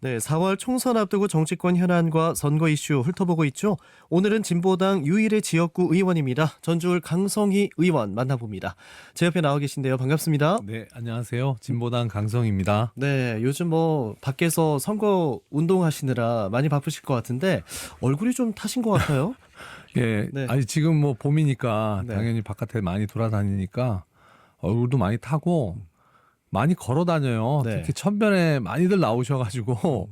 네, 4월 총선 앞두고 정치권 현안과 선거 이슈 훑어보고 있죠. 오늘은 진보당 유일의 지역구 의원입니다. 전주울 강성희 의원 만나봅니다. 제 옆에 나와 계신데요. 반갑습니다. 네, 안녕하세요. 진보당 강성입니다. 네, 요즘 뭐 밖에서 선거 운동하시느라 많이 바쁘실 것 같은데 얼굴이 좀 타신 것 같아요. 예, 네. 아니 지금 뭐 봄이니까 네. 당연히 바깥에 많이 돌아다니니까 얼굴도 많이 타고 많이 걸어 다녀요. 네. 특히 천변에 많이들 나오셔가지고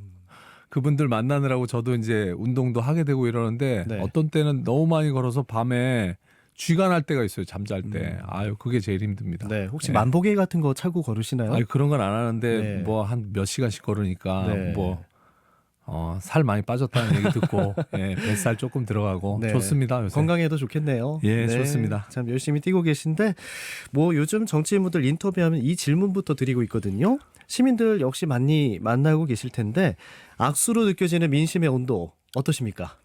그분들 만나느라고 저도 이제 운동도 하게 되고 이러는데 네. 어떤 때는 너무 많이 걸어서 밤에 쥐가 날 때가 있어요. 잠잘 때. 아유, 그게 제일 힘듭니다. 네, 혹시 예. 만보계 같은 거 차고 걸으시나요? 아니 그런 건 안 하는데 네. 뭐 한 몇 시간씩 걸으니까 네. 뭐 살 많이 빠졌다는 얘기 듣고 예, 뱃살 조금 들어가고 네. 좋습니다. 요새. 건강에도 좋겠네요. 예, 좋습니다. 참 열심히 뛰고 계신데 뭐 요즘 정치인분들 인터뷰하면 이 질문부터 드리고 있거든요. 시민들 역시 많이 만나고 계실 텐데 악수로 느껴지는 민심의 온도 어떠십니까?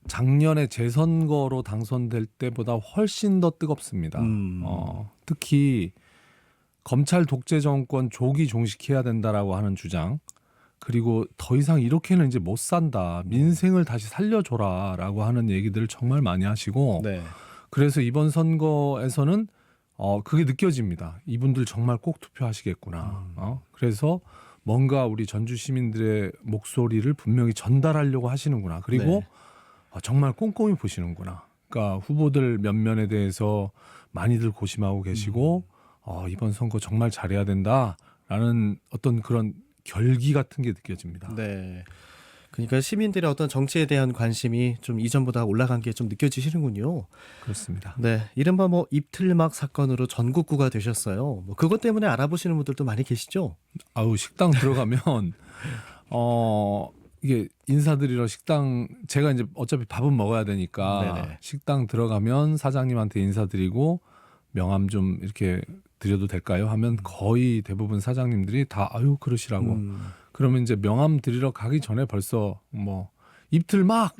작년에 재선거로 당선될 때보다 훨씬 더 뜨겁습니다. 특히 검찰 독재 정권 조기 종식해야 된다라고 하는 주장, 그리고 더 이상 이렇게는 이제 못 산다, 민생을 다시 살려줘라라고 하는 얘기들을 정말 많이 하시고, 네. 그래서 이번 선거에서는 그게 느껴집니다. 이분들 정말 꼭 투표하시겠구나. 그래서 뭔가 우리 전주 시민들의 목소리를 분명히 전달하려고 하시는구나. 그리고 네. 정말 꼼꼼히 보시는구나. 그러니까 후보들 면면에 대해서 많이들 고심하고 계시고 이번 선거 정말 잘해야 된다라는 어떤 그런 결기 같은 게 느껴집니다. 네. 그러니까 시민들의 어떤 정치에 대한 관심이 좀 이전보다 올라간 게 좀 느껴지시는군요. 그렇습니다. 네. 이른바 뭐 입틀막 사건으로 전국구가 되셨어요. 뭐 그것 때문에 알아보시는 분들도 많이 계시죠? 아우, 식당 들어가면 이게 인사드리러 식당, 제가 이제 어차피 밥은 먹어야 되니까 네네. 식당 들어가면 사장님한테 인사드리고 명함 좀 이렇게 드려도 될까요? 하면 거의 대부분 사장님들이 다 아유 그러시라고. 그러면 이제 명함 드리러 가기 전에 벌써 뭐 입틀 막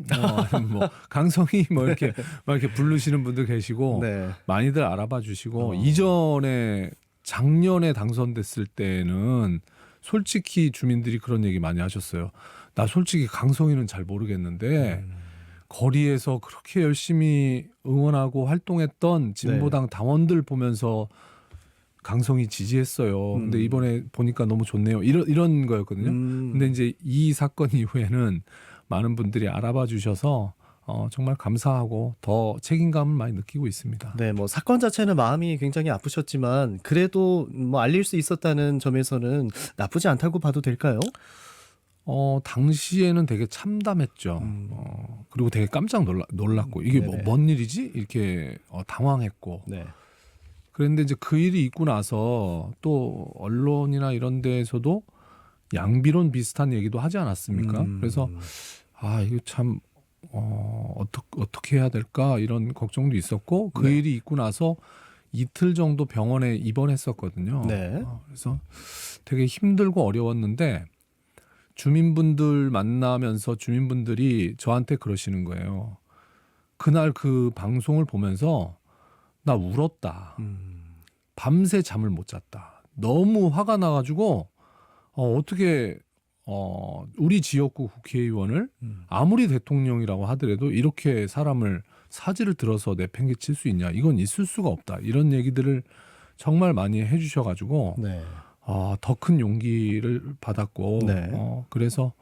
뭐 강성이 뭐 이렇게 막 이렇게 부르시는 분들 계시고 네. 많이들 알아봐 주시고 이전에 작년에 당선됐을 때는 솔직히 주민들이 그런 얘기 많이 하셨어요. 나 솔직히 강성이는 잘 모르겠는데 거리에서 그렇게 열심히 응원하고 활동했던 진보당 당원들 보면서 강성이 지지했어요. 근데 이번에 보니까 너무 좋네요. 이런 거였거든요. 근데 이제 이 사건 이후에는 많은 분들이 알아봐 주셔서 정말 감사하고 더 책임감을 많이 느끼고 있습니다. 네, 뭐 사건 자체는 마음이 굉장히 아프셨지만 그래도 뭐 알릴 수 있었다는 점에서는 나쁘지 않다고 봐도 될까요? 당시에는 되게 참담했죠. 그리고 되게 깜짝 놀랐고 이게 뭐 네네. 뭔 일이지? 이렇게 당황했고. 네. 그런데 이제 그 일이 있고 나서 또 언론이나 이런 데에서도 양비론 비슷한 얘기도 하지 않았습니까? 그래서 이거 참 어떻게 해야 될까 이런 걱정도 있었고 그 네. 일이 있고 나서 이틀 정도 병원에 입원했었거든요. 네. 그래서 되게 힘들고 어려웠는데 주민분들 만나면서 주민분들이 저한테 그러시는 거예요. 그날 그 방송을 보면서 나 울었다. 밤새 잠을 못 잤다. 너무 화가 나가지고 어떻게 우리 지역구 국회의원을 아무리 대통령이라고 하더라도 이렇게 사람을 사지를 들어서 내팽개칠 수 있냐. 이건 있을 수가 없다. 이런 얘기들을 정말 많이 해주셔가지고 네. 더 큰 용기를 받았고 네. 그래서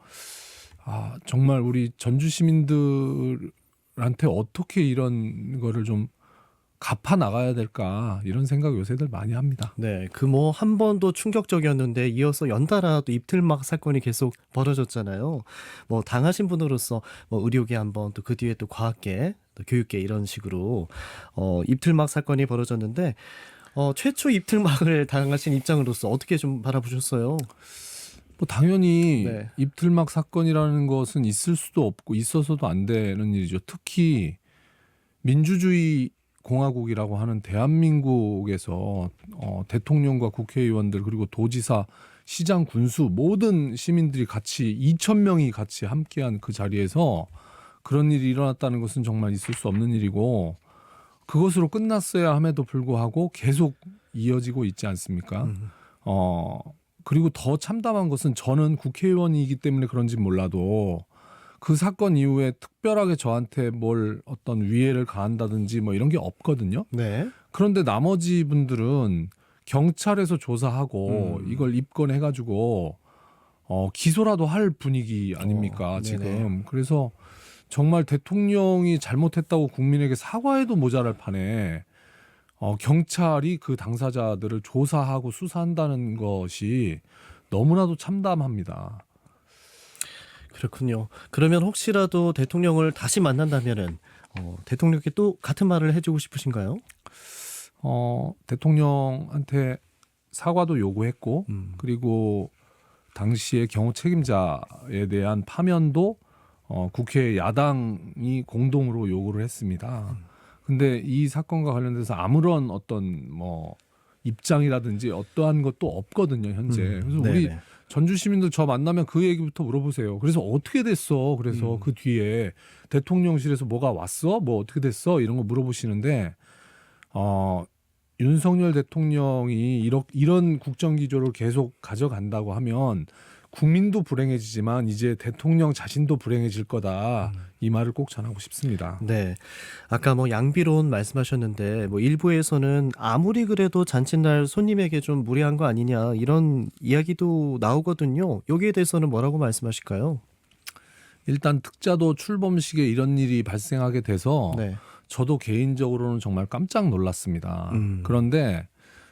정말 우리 전주 시민들한테 어떻게 이런 거를 좀 갚아 나가야 될까 이런 생각 요새들 많이 합니다. 네, 그 뭐 한 번도 충격적이었는데 이어서 연달아 또 입틀막 사건이 계속 벌어졌잖아요. 뭐 당하신 분으로서 뭐 의료계 한 번, 또 그 뒤에 또 과학계, 또 교육계 이런 식으로 입틀막 사건이 벌어졌는데 최초 입틀막을 당하신 입장으로서 어떻게 좀 바라보셨어요? 뭐 당연히 네. 입틀막 사건이라는 것은 있을 수도 없고 있어서도 안 되는 일이죠. 특히 민주주의 공화국이라고 하는 대한민국에서 대통령과 국회의원들 그리고 도지사, 시장, 군수 모든 시민들이 같이 2,000명이 같이 함께한 그 자리에서 그런 일이 일어났다는 것은 정말 있을 수 없는 일이고 그것으로 끝났어야 함에도 불구하고 계속 이어지고 있지 않습니까? 그리고 더 참담한 것은 저는 국회의원이기 때문에 그런지 몰라도 그 사건 이후에 특별하게 저한테 뭘 어떤 위해를 가한다든지 뭐 이런 게 없거든요. 네. 그런데 나머지 분들은 경찰에서 조사하고 이걸 입건해가지고 기소라도 할 분위기 아닙니까 네네. 지금. 그래서 정말 대통령이 잘못했다고 국민에게 사과해도 모자랄 판에 경찰이 그 당사자들을 조사하고 수사한다는 것이 너무나도 참담합니다. 그렇군요. 그러면 혹시라도 대통령을 다시 만난다면은 대통령께 또 같은 말을 해주고 싶으신가요? 대통령한테 사과도 요구했고 그리고 당시의 경호 책임자에 대한 파면도 국회 야당이 공동으로 요구를 했습니다. 근데 이 사건과 관련돼서 아무런 어떤 뭐 입장이라든지 어떠한 것도 없거든요, 현재. 그래서 우리 네네. 전주 시민들 저 만나면 그 얘기부터 물어보세요. 그래서 어떻게 됐어? 그래서 그 뒤에 대통령실에서 뭐가 왔어? 뭐 어떻게 됐어? 이런 거 물어보시는데 윤석열 대통령이 이런 국정 기조를 계속 가져간다고 하면 국민도 불행해지지만 이제 대통령 자신도 불행해질 거다. 이 말을 꼭 전하고 싶습니다. 네. 아까 뭐 양비론 말씀하셨는데 뭐 일부에서는 아무리 그래도 잔칫날 손님에게 좀 무례한 거 아니냐 이런 이야기도 나오거든요. 여기에 대해서는 뭐라고 말씀하실까요? 일단 특자도 출범식에 이런 일이 발생하게 돼서 네. 저도 개인적으로는 정말 깜짝 놀랐습니다. 음. 그런데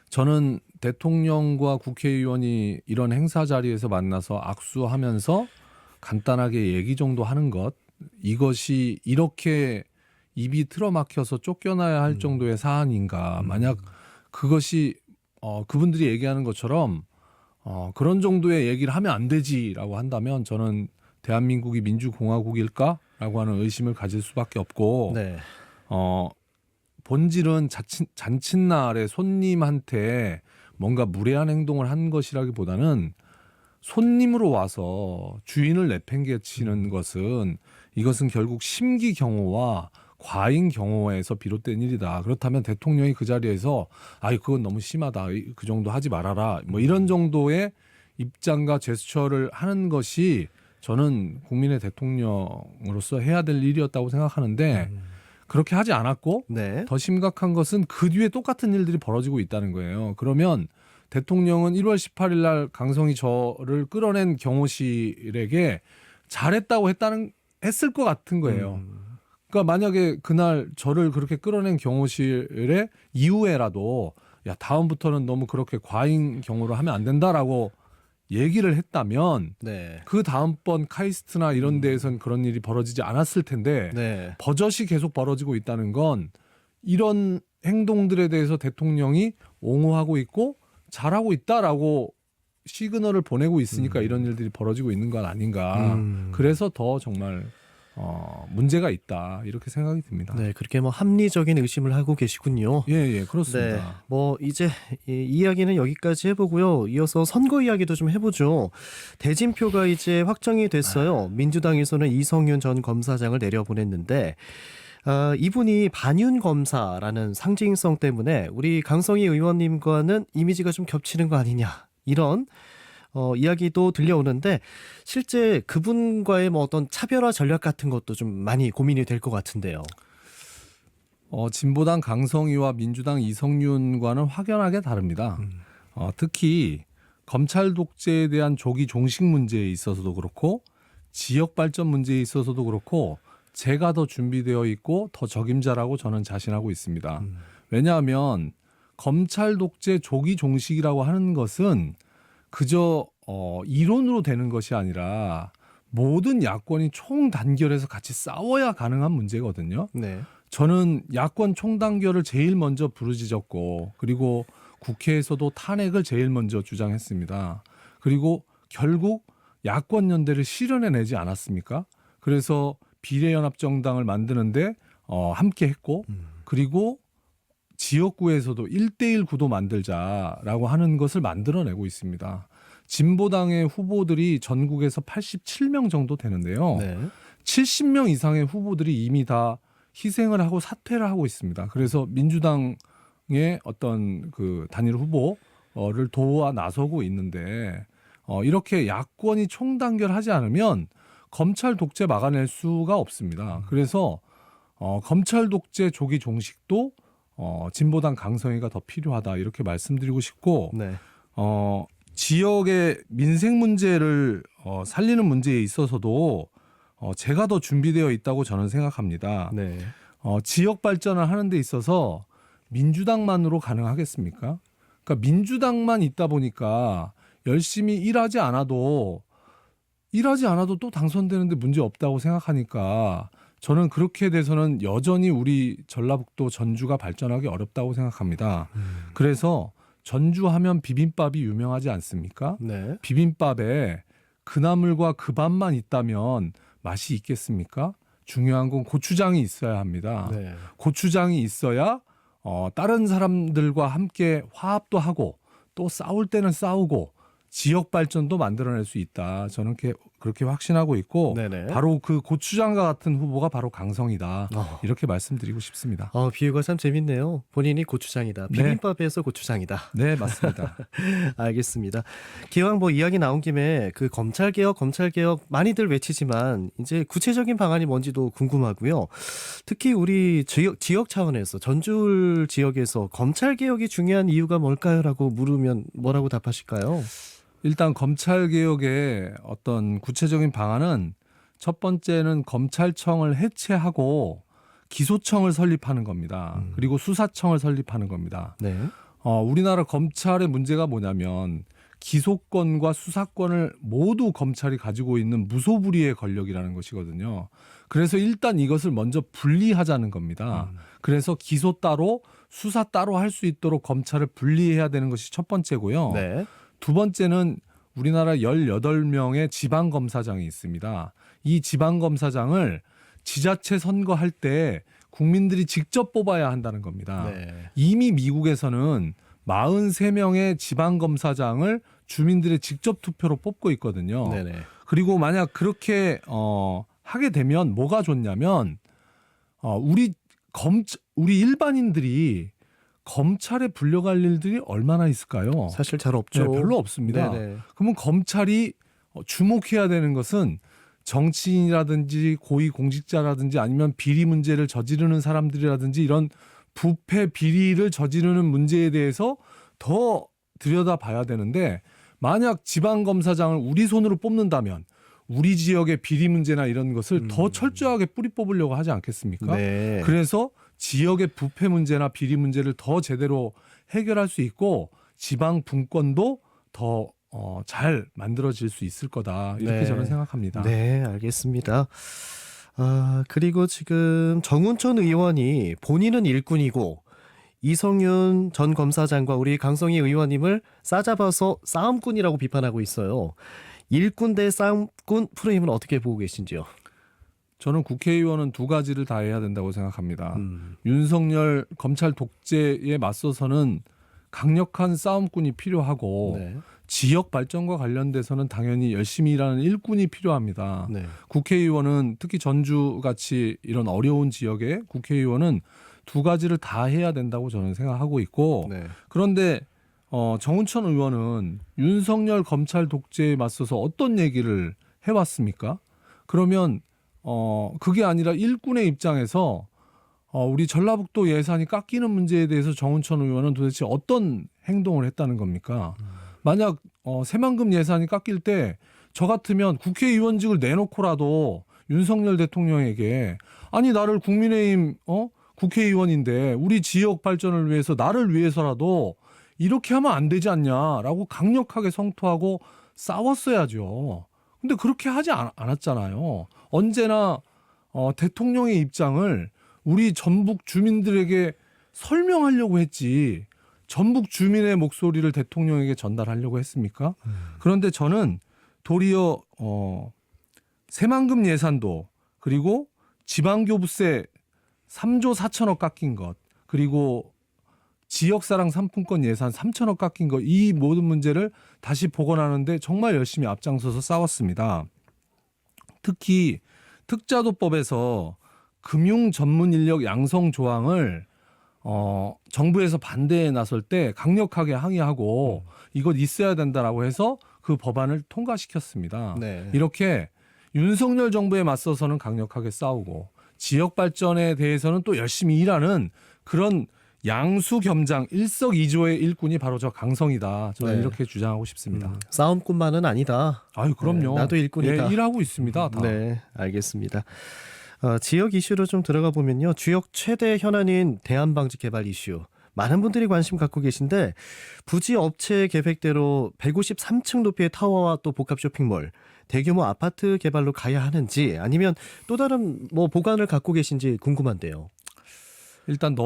저는 대통령과 국회의원이 이런 행사 자리에서 만나서 악수하면서 간단하게 얘기 정도 하는 것, 이것이 이렇게 입이 틀어막혀서 쫓겨나야 할 정도의 사안인가. 만약 그것이 그분들이 얘기하는 것처럼 그런 정도의 얘기를 하면 안 되지라고 한다면 저는 대한민국이 민주공화국일까라고 하는 의심을 가질 수밖에 없고 네. 본질은 잔칫날에 손님한테 뭔가 무례한 행동을 한 것이라기보다는 손님으로 와서 주인을 내팽개치는 것은 이것은 결국 심기 경호와 과잉 경호에서 비롯된 일이다. 그렇다면 대통령이 그 자리에서 그건 너무 심하다. 그 정도 하지 말아라. 뭐 이런 정도의 입장과 제스처를 하는 것이 저는 국민의 대통령으로서 해야 될 일이었다고 생각하는데 그렇게 하지 않았고 네. 더 심각한 것은 그 뒤에 똑같은 일들이 벌어지고 있다는 거예요. 그러면 대통령은 1월 18일 날 강성이 저를 끌어낸 경호실에게 잘했다고 했을 것 같은 거예요. 그러니까 만약에 그날 저를 그렇게 끌어낸 경호실의 이후에라도 야 다음부터는 너무 그렇게 과잉 경호를 하면 안 된다라고 얘기를 했다면 네. 그 다음번 카이스트나 이런 데에선 그런 일이 벌어지지 않았을 텐데 네. 버젓이 계속 벌어지고 있다는 건 이런 행동들에 대해서 대통령이 옹호하고 있고 잘하고 있다라고 시그널을 보내고 있으니까 이런 일들이 벌어지고 있는 건 아닌가. 그래서 더 정말 문제가 있다 이렇게 생각이 듭니다. 네, 그렇게 뭐 합리적인 의심을 하고 계시군요. 예, 그렇습니다. 네, 뭐 이제 이 이야기는 여기까지 해보고요. 이어서 선거 이야기도 좀 해보죠. 대진표가 이제 확정이 됐어요. 민주당에서는 이성윤 전 검사장을 내려보냈는데 이분이 반윤 검사라는 상징성 때문에 우리 강성희 의원님과는 이미지가 좀 겹치는 거 아니냐 이런 이야기도 들려오는데 실제 그분과의 뭐 어떤 차별화 전략 같은 것도 좀 많이 고민이 될 것 같은데요. 진보당 강성희와 민주당 이성윤과는 확연하게 다릅니다. 특히 검찰 독재에 대한 조기 종식 문제에 있어서도 그렇고 지역 발전 문제에 있어서도 그렇고 제가 더 준비되어 있고 더 적임자라고 저는 자신하고 있습니다. 왜냐하면 검찰 독재 조기 종식이라고 하는 것은 그저 이론으로 되는 것이 아니라 모든 야권이 총단결해서 같이 싸워야 가능한 문제거든요. 네. 저는 야권 총단결을 제일 먼저 부르짖었고 그리고 국회에서도 탄핵을 제일 먼저 주장했습니다. 그리고 결국 야권 연대를 실현해내지 않았습니까? 그래서 비례연합정당을 만드는데 함께 했고 그리고 지역구에서도 1대1 구도 만들자라고 하는 것을 만들어내고 있습니다. 진보당의 후보들이 전국에서 87명 정도 되는데요. 네. 70명 이상의 후보들이 이미 다 희생을 하고 사퇴를 하고 있습니다. 그래서 민주당의 어떤 그 단일 후보 도와 나서고 있는데 이렇게 야권이 총단결하지 않으면 검찰 독재 막아낼 수가 없습니다. 그래서 검찰 독재 조기 종식도 진보당 강성위가 더 필요하다 이렇게 말씀드리고 싶고 네. 지역의 민생 문제를 살리는 문제에 있어서도 제가 더 준비되어 있다고 저는 생각합니다. 네. 지역 발전을 하는 데 있어서 민주당만으로 가능하겠습니까? 그러니까 민주당만 있다 보니까 열심히 일하지 않아도 또 당선되는데 문제 없다고 생각하니까 저는 그렇게 돼서는 여전히 우리 전라북도 전주가 발전하기 어렵다고 생각합니다. 그래서 전주하면 비빔밥이 유명하지 않습니까? 네. 비빔밥에 그나물과 그 밥만 있다면 맛이 있겠습니까? 중요한 건 고추장이 있어야 합니다. 네. 고추장이 있어야 다른 사람들과 함께 화합도 하고 또 싸울 때는 싸우고 지역 발전도 만들어낼 수 있다. 저는 그렇게 확신하고 있고 네네. 바로 그 고추장과 같은 후보가 바로 강성이다. 어. 이렇게 말씀드리고 싶습니다. 비유가 참 재밌네요. 본인이 고추장이다. 비빔밥에서 고추장이다. 네, 맞습니다. 알겠습니다. 기왕 뭐 이야기 나온 김에 그 검찰 개혁 많이들 외치지만 이제 구체적인 방안이 뭔지도 궁금하고요. 특히 우리 지역 차원에서 전주 지역에서 검찰 개혁이 중요한 이유가 뭘까요라고 물으면 뭐라고 답하실까요? 일단 검찰 개혁의 어떤 구체적인 방안은 첫 번째는 검찰청을 해체하고 기소청을 설립하는 겁니다. 그리고 수사청을 설립하는 겁니다. 네. 우리나라 검찰의 문제가 뭐냐면 기소권과 수사권을 모두 검찰이 가지고 있는 무소불위의 권력이라는 것이거든요. 그래서 일단 이것을 먼저 분리하자는 겁니다. 그래서 기소 따로 수사 따로 할 수 있도록 검찰을 분리해야 되는 것이 첫 번째고요. 네. 두 번째는 우리나라 18명의 지방검사장이 있습니다. 이 지방검사장을 지자체 선거할 때 국민들이 직접 뽑아야 한다는 겁니다. 네. 이미 미국에서는 43명의 지방검사장을 주민들의 직접 투표로 뽑고 있거든요. 네네. 그리고 만약 그렇게 하게 되면 뭐가 좋냐면 우리 일반인들이 검찰에 불려갈 일들이 얼마나 있을까요? 사실 잘 없죠. 네, 별로 없습니다. 네네. 그러면 검찰이 주목해야 되는 것은 정치인이라든지 고위공직자라든지 아니면 비리 문제를 저지르는 사람들이라든지 이런 부패 비리를 저지르는 문제에 대해서 더 들여다봐야 되는데 만약 지방검사장을 우리 손으로 뽑는다면 우리 지역의 비리 문제나 이런 것을 더 철저하게 뿌리 뽑으려고 하지 않겠습니까? 네. 그래서 지역의 부패 문제나 비리 문제를 더 제대로 해결할 수 있고 지방 분권도 더 잘 만들어질 수 있을 거다 이렇게 네. 저는 생각합니다. 네, 알겠습니다. 그리고 지금 정운천 의원이 본인은 일꾼이고 이성윤 전 검사장과 우리 강성희 의원님을 싸잡아서 싸움꾼이라고 비판하고 있어요. 일꾼 대 싸움꾼 프레임은 어떻게 보고 계신지요? 저는 국회의원은 두 가지를 다 해야 된다고 생각합니다. 윤석열 검찰 독재에 맞서서는 강력한 싸움꾼이 필요하고 네. 지역 발전과 관련돼서는 당연히 열심히 일하는 일꾼이 필요합니다. 네. 국회의원은 특히 전주같이 이런 어려운 지역에 국회의원은 두 가지를 다 해야 된다고 저는 생각하고 있고 네. 그런데 정운천 의원은 윤석열 검찰 독재에 맞서서 어떤 얘기를 해왔습니까? 그러면 그게 아니라 일꾼의 입장에서 우리 전라북도 예산이 깎이는 문제에 대해서 정운천 의원은 도대체 어떤 행동을 했다는 겁니까? 만약 새만금 예산이 깎일 때 저 같으면 국회의원직을 내놓고라도 윤석열 대통령에게 아니 나를 국민의힘 국회의원인데 우리 지역 발전을 위해서 나를 위해서라도 이렇게 하면 안 되지 않냐라고 강력하게 성토하고 싸웠어야죠. 근데 그렇게 하지 않았잖아요. 언제나 대통령의 입장을 우리 전북 주민들에게 설명하려고 했지 전북 주민의 목소리를 대통령에게 전달하려고 했습니까? 그런데 저는 도리어 새만금 예산도 그리고 지방교부세 3조 4천억 깎인 것 그리고 지역사랑 상품권 예산 3천억 깎인 것 이 모든 문제를 다시 복원하는데 정말 열심히 앞장서서 싸웠습니다. 특히 특자도법에서 금융 전문 인력 양성 조항을 정부에서 반대에 나설 때 강력하게 항의하고 이것 있어야 된다라고 해서 그 법안을 통과시켰습니다. 네. 이렇게 윤석열 정부에 맞서서는 강력하게 싸우고 지역 발전에 대해서는 또 열심히 일하는 그런 양수겸장 일석이조의 일꾼이 바로 저 강성이다. 저는 네. 이렇게 주장하고 싶습니다. 싸움꾼만은 아니다. 아유 그럼요. 네, 나도 일꾼이다. 예, 일하고 있습니다. 다. 네, 알겠습니다. 지역 이슈로 좀 들어가 보면요. 주역 최대 현안인 대안방지 개발 이슈. 많은 분들이 관심 갖고 계신데 부지 업체 계획대로 153층 높이의 타워와 또 복합 쇼핑몰, 대규모 아파트 개발로 가야 하는지 아니면 또 다른 뭐 보관을 갖고 계신지 궁금한데요. 일단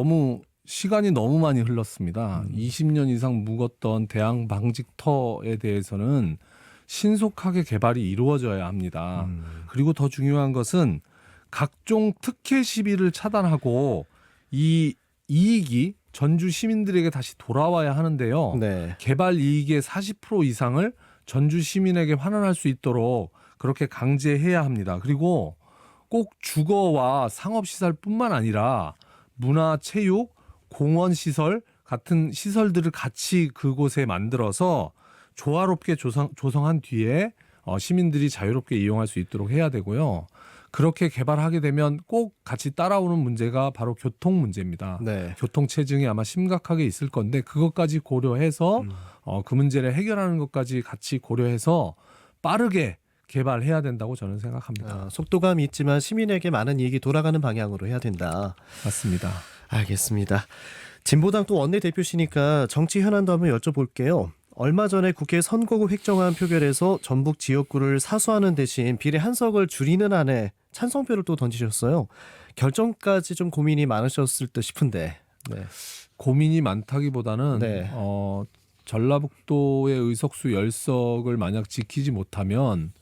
시간이 너무 많이 흘렀습니다. 20년 이상 묵었던 대양 방직터에 대해서는 신속하게 개발이 이루어져야 합니다. 그리고 더 중요한 것은 각종 특혜 시비를 차단하고 이 이익이 전주 시민들에게 다시 돌아와야 하는데요. 네. 개발 이익의 40% 이상을 전주 시민에게 환원할 수 있도록 그렇게 강제해야 합니다. 그리고 꼭 주거와 상업시설뿐만 아니라 문화, 체육, 공원 시설 같은 시설들을 같이 그곳에 만들어서 조화롭게 조성한 뒤에 시민들이 자유롭게 이용할 수 있도록 해야 되고요. 그렇게 개발하게 되면 꼭 같이 따라오는 문제가 바로 교통 문제입니다. 네. 교통 체증이 아마 심각하게 있을 건데 그것까지 고려해서 그 문제를 해결하는 것까지 같이 고려해서 빠르게 개발해야 된다고 저는 생각합니다. 속도감이 있지만 시민에게 많은 이익이 돌아가는 방향으로 해야 된다. 맞습니다. 알겠습니다. 진보당 또 원내대표시니까 정치 현안도 한번 여쭤볼게요. 얼마 전에 국회 선거구 획정안 표결에서 전북 지역구를 사수하는 대신 비례 한 석을 줄이는 안에 찬성표를 또 던지셨어요. 결정까지 좀 고민이 많으셨을 듯 싶은데. 네. 고민이 많다기보다는 네. 전라북도의 의석수 10석을 만약 지키지 못하면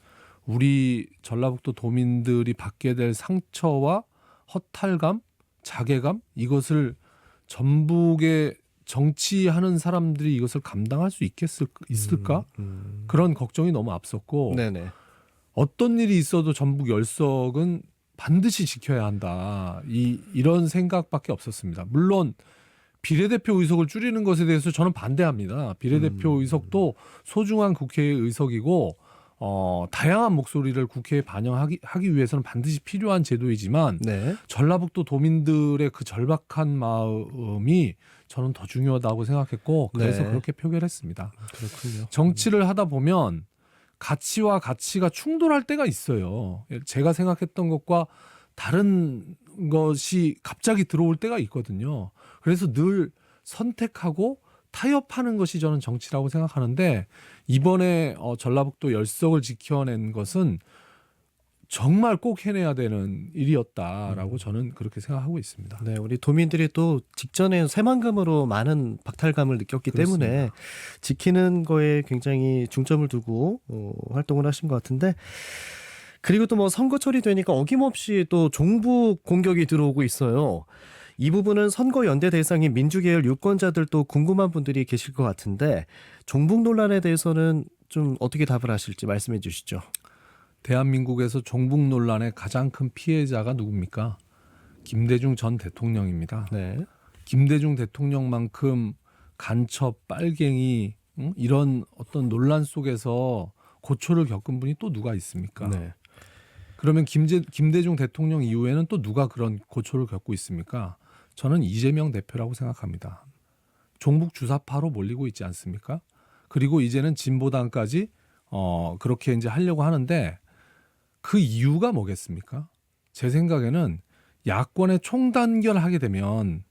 우리 전라북도 도민들이 받게 될 상처와 허탈감, 자괴감 이것을 전북의 정치하는 사람들이 이것을 감당할 수 있을까? 그런 걱정이 너무 앞섰고 네네. 어떤 일이 있어도 전북 10석은 반드시 지켜야 한다. 이런 생각밖에 없었습니다. 물론 비례대표 의석을 줄이는 것에 대해서 저는 반대합니다. 비례대표 의석도 소중한 국회의 의석이고 다양한 목소리를 국회에 반영하기 위해서는 반드시 필요한 제도이지만 네. 전라북도 도민들의 그 절박한 마음이 저는 더 중요하다고 생각했고 그래서 네. 그렇게 표결했습니다. 그렇군요. 정치를 하다 보면 가치와 가치가 충돌할 때가 있어요. 제가 생각했던 것과 다른 것이 갑자기 들어올 때가 있거든요. 그래서 늘 선택하고 타협하는 것이 저는 정치라고 생각하는데 이번에 전라북도 10석을 지켜낸 것은 정말 꼭 해내야 되는 일이었다라고 저는 그렇게 생각하고 있습니다. 네, 우리 도민들이 또 직전에 새만금으로 많은 박탈감을 느꼈기 그렇습니다. 때문에 지키는 거에 굉장히 중점을 두고 활동을 하신 것 같은데 그리고 또 뭐 선거철이 되니까 어김없이 또 종북 공격이 들어오고 있어요. 이 부분은 선거 연대 대상인 민주계열 유권자들도 궁금한 분들이 계실 것 같은데 종북 논란에 대해서는 좀 어떻게 답을 하실지 말씀해 주시죠. 대한민국에서 종북 논란의 가장 큰 피해자가 누굽니까? 김대중 전 대통령입니다. 네. 김대중 대통령만큼 간첩, 빨갱이 이런 어떤 논란 속에서 고초를 겪은 분이 또 누가 있습니까? 네. 그러면 김대중 대통령 이후에는 또 누가 그런 고초를 겪고 있습니까? 저는 이재명 대표라고 생각합니다. 종북 주사파로 몰리고 있지 않습니까? 그리고 이제는 진보당까지 그렇게 이제 하려고 하는데 그 이유가 뭐겠습니까? 제 생각에는 야권에 총단결하게 되면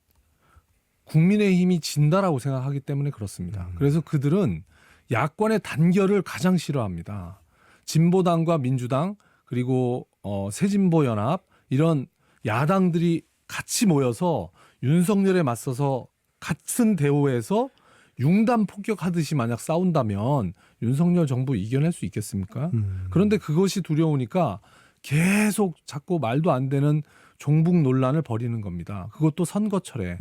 국민의힘이 진다라고 생각하기 때문에 그렇습니다. 그래서 그들은 야권의 단결을 가장 싫어합니다. 진보당과 민주당 그리고 새진보연합 이런 야당들이 같이 모여서 윤석열에 맞서서 같은 대우에서 융단 폭격하듯이 만약 싸운다면 윤석열 정부 이겨낼 수 있겠습니까? 그런데 그것이 두려우니까 계속 자꾸 말도 안 되는 종북 논란을 벌이는 겁니다. 그것도 선거철에.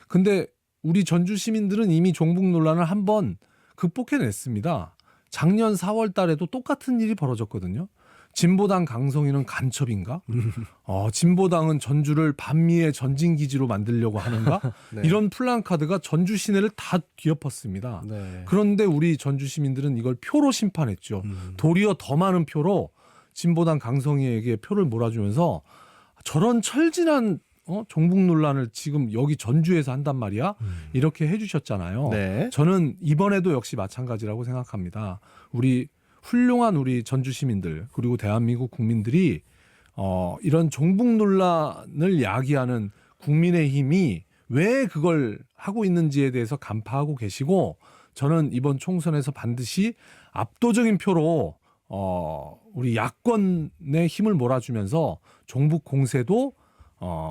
근데 우리 전주 시민들은 이미 종북 논란을 한번 극복해냈습니다. 작년 4월 달에도 똑같은 일이 벌어졌거든요. 진보당 강성이는 간첩인가? 진보당은 전주를 반미의 전진기지로 만들려고 하는가? 네. 이런 플랜카드가 전주 시내를 다 뒤엎었습니다. 네. 그런데 우리 전주 시민들은 이걸 표로 심판했죠. 도리어 더 많은 표로 진보당 강성희에게 표를 몰아주면서 저런 철진한 종북 논란을 지금 여기 전주에서 한단 말이야? 이렇게 해주셨잖아요. 네. 저는 이번에도 역시 마찬가지라고 생각합니다. 훌륭한 우리 전주 시민들 그리고 대한민국 국민들이 이런 종북 논란을 야기하는 국민의힘이 왜 그걸 하고 있는지에 대해서 간파하고 계시고 저는 이번 총선에서 반드시 압도적인 표로 우리 야권의 힘을 몰아주면서 종북 공세도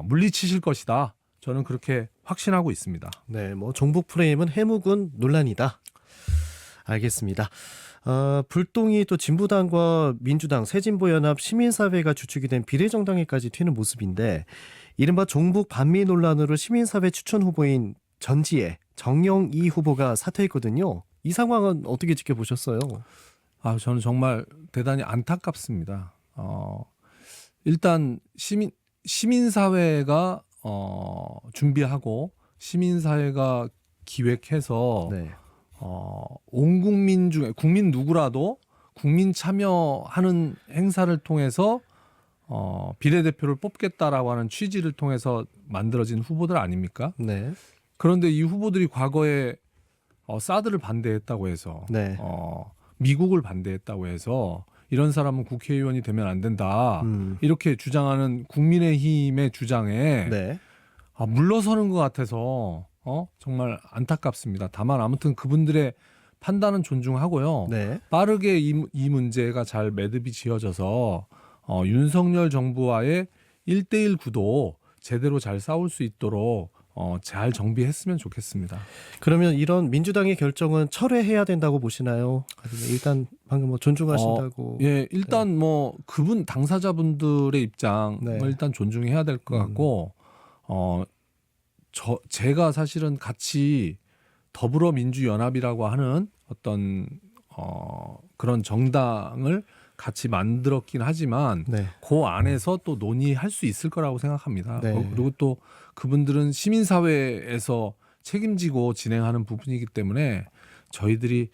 물리치실 것이다. 저는 그렇게 확신하고 있습니다. 네, 뭐 종북 프레임은 해묵은 논란이다. 알겠습니다. 불똥이 또 진보당과 민주당, 새진보연합, 시민사회가 주축이 된 비례정당에까지 튀는 모습인데 이른바 종북 반미 논란으로 시민사회 추천 후보인 전지의 정영희 후보가 사퇴했거든요. 이 상황은 어떻게 지켜보셨어요? 저는 정말 대단히 안타깝습니다. 일단 시민사회가 준비하고 시민사회가 기획해서 네. 온 국민 중에 국민 누구라도 국민 참여하는 행사를 통해서 비례대표를 뽑겠다라고 하는 취지를 통해서 만들어진 후보들 아닙니까? 네. 그런데 이 후보들이 과거에 사드를 반대했다고 해서 네. 미국을 반대했다고 해서 이런 사람은 국회의원이 되면 안 된다. 이렇게 주장하는 국민의힘의 주장에 네. 물러서는 것 같아서 정말 안타깝습니다. 다만 아무튼 그분들의 판단은 존중하고요. 네. 빠르게 이 문제가 잘 매듭이 지어져서 윤석열 정부와의 1대1 구도 제대로 잘 싸울 수 있도록 잘 정비했으면 좋겠습니다. 그러면 이런 민주당의 결정은 철회해야 된다고 보시나요? 아니면 일단 방금 뭐 존중하신다고. 예, 일단 뭐 그분 당사자분들의 입장을 네. 일단 존중해야 될 것 같고 제가 사실은 같이 더불어민주연합이라고 하는 어떤 그런 정당을 같이 만들었긴 하지만 네. 그 안에서 또 논의할 수 있을 거라고 생각합니다. 네. 그리고 또 그분들은 시민사회에서 책임지고 진행하는 부분이기 때문에 저희들이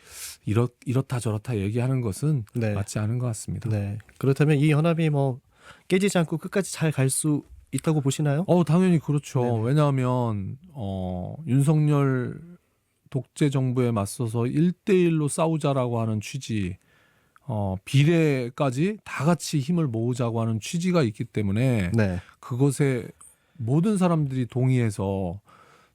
이렇다 저렇다 얘기하는 것은 네. 맞지 않은 것 같습니다. 네. 그렇다면 이 연합이 뭐 깨지지 않고 끝까지 잘 갈 수 있다고 보시나요? 당연히 그렇죠. 네네. 왜냐하면 윤석열 독재 정부에 맞서서 1대1로 싸우자라고 하는 취지, 비례까지 다 같이 힘을 모으자고 하는 취지가 있기 때문에 네. 그것에 모든 사람들이 동의해서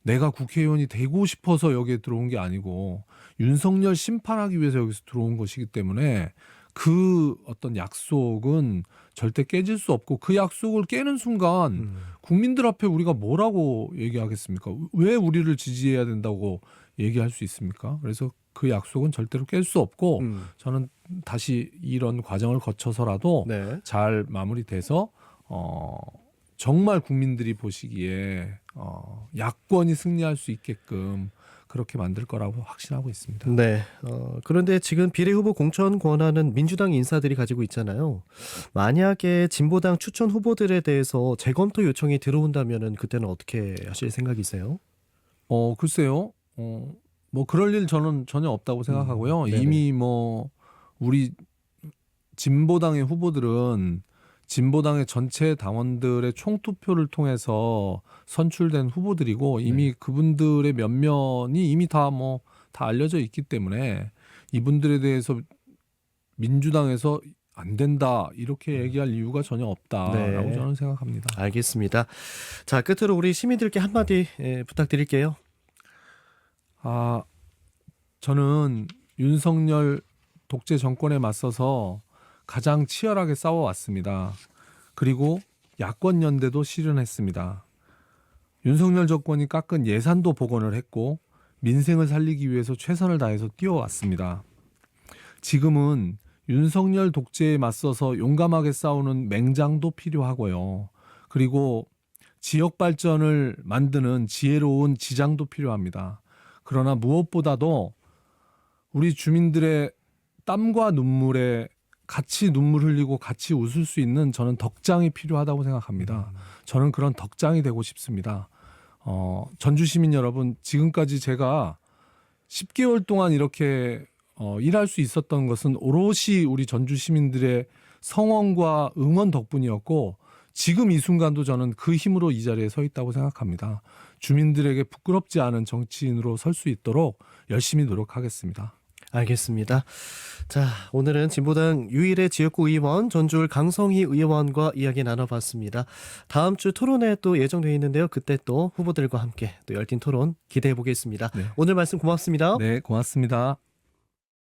내가 국회의원이 되고 싶어서 여기에 들어온 게 아니고 윤석열 심판하기 위해서 여기서 들어온 것이기 때문에 그 어떤 약속은 절대 깨질 수 없고 그 약속을 깨는 순간 국민들 앞에 우리가 뭐라고 얘기하겠습니까? 왜 우리를 지지해야 된다고 얘기할 수 있습니까? 그래서 그 약속은 절대로 깰 수 없고 저는 다시 이런 과정을 거쳐서라도 네. 잘 마무리돼서 정말 국민들이 보시기에 야권이 승리할 수 있게끔 그렇게 만들 거라고 확신하고 있습니다. 네. 그런데 지금 비례 후보 공천 권한은 민주당 인사들이 가지고 있잖아요. 만약에 진보당 추천 후보들에 대해서 재검토 요청이 들어온다면은 그때는 어떻게 하실 생각이세요? 글쎄요. 뭐 그럴 일 저는 전혀 없다고 생각하고요. 네네. 이미 뭐 우리 진보당의 후보들은 진보당의 전체 당원들의 총투표를 통해서 선출된 후보들이고 이미 그분들의 면면이 이미 다 알려져 있기 때문에 이분들에 대해서 민주당에서 안 된다 이렇게 얘기할 이유가 전혀 없다라고 네. 저는 생각합니다. 알겠습니다. 자, 끝으로 우리 시민들께 한마디 부탁드릴게요. 저는 윤석열 독재 정권에 맞서서 가장 치열하게 싸워왔습니다. 그리고 야권 연대도 실현했습니다. 윤석열 정권이 깎은 예산도 복원을 했고 민생을 살리기 위해서 최선을 다해서 뛰어왔습니다. 지금은 윤석열 독재에 맞서서 용감하게 싸우는 맹장도 필요하고요. 그리고 지역 발전을 만드는 지혜로운 지장도 필요합니다. 그러나 무엇보다도 우리 주민들의 땀과 눈물에 같이 눈물 흘리고 같이 웃을 수 있는 저는 덕장이 필요하다고 생각합니다. 저는 그런 덕장이 되고 싶습니다. 전주 시민 여러분, 지금까지 제가 10개월 동안 이렇게 일할 수 있었던 것은 오롯이 우리 전주 시민들의 성원과 응원 덕분이었고, 지금 이 순간도 저는 그 힘으로 이 자리에 서 있다고 생각합니다. 주민들에게 부끄럽지 않은 정치인으로 설 수 있도록 열심히 노력하겠습니다. 알겠습니다. 자, 오늘은 진보당 유일의 지역구 의원 전주울 강성희 의원과 이야기 나눠봤습니다. 다음 주 토론회 또 예정되어 있는데요. 그때 또 후보들과 함께 또 열띤 토론 기대해 보겠습니다. 네. 오늘 말씀 고맙습니다. 네, 고맙습니다.